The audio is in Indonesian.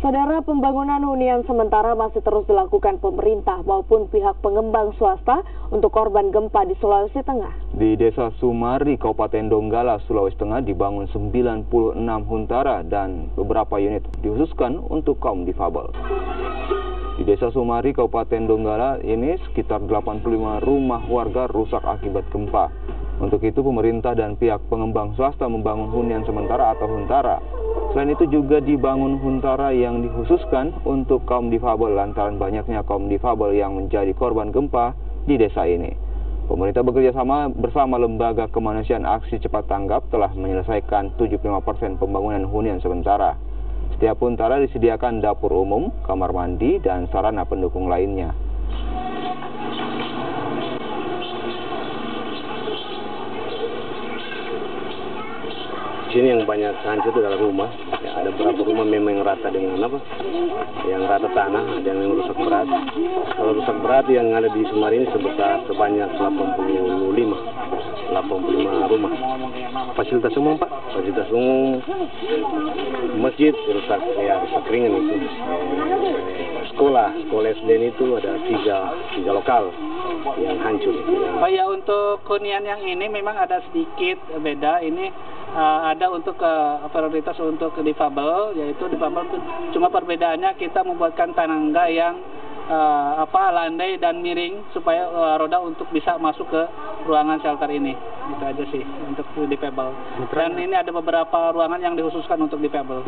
Saudara, pembangunan hunian sementara masih terus dilakukan pemerintah maupun pihak pengembang swasta untuk korban gempa di Sulawesi Tengah. Di Desa Sumari, Kabupaten Donggala, Sulawesi Tengah dibangun 96 huntara dan beberapa unit dikhususkan untuk kaum difabel. Di Desa Sumari, Kabupaten Donggala ini sekitar 85 rumah warga rusak akibat gempa. Untuk itu pemerintah dan pihak pengembang swasta membangun hunian sementara atau huntara. Selain itu juga dibangun huntara yang dikhususkan untuk kaum difabel lantaran banyaknya kaum difabel yang menjadi korban gempa di desa ini. Pemerintah bekerja sama bersama Lembaga Kemanusiaan Aksi Cepat Tanggap telah menyelesaikan 75% pembangunan hunian sementara. Setiap huntara disediakan dapur umum, kamar mandi, dan sarana pendukung lainnya. Sini yang banyak hancur itu adalah rumah. Ya, ada beberapa rumah memang yang rata dengan apa? Yang rata tanah, ada yang rusak berat. Kalau rusak berat yang ada di Sumari ini sebanyak 85 rumah. Fasilitas umum, Pak. Fasilitas umum, masjid rusak ringan itu. Sekolah SD itu ada tiga lokal yang hancur. Oh ya, untuk hunian yang ini memang ada sedikit beda. Ini ada untuk prioritas untuk difabel, yaitu difabel cuma perbedaannya kita membuatkan tangga yang landai dan miring supaya roda untuk bisa masuk ke ruangan shelter ini. Itu aja sih untuk difabel. Dan ini ada beberapa ruangan yang dikhususkan untuk difabel.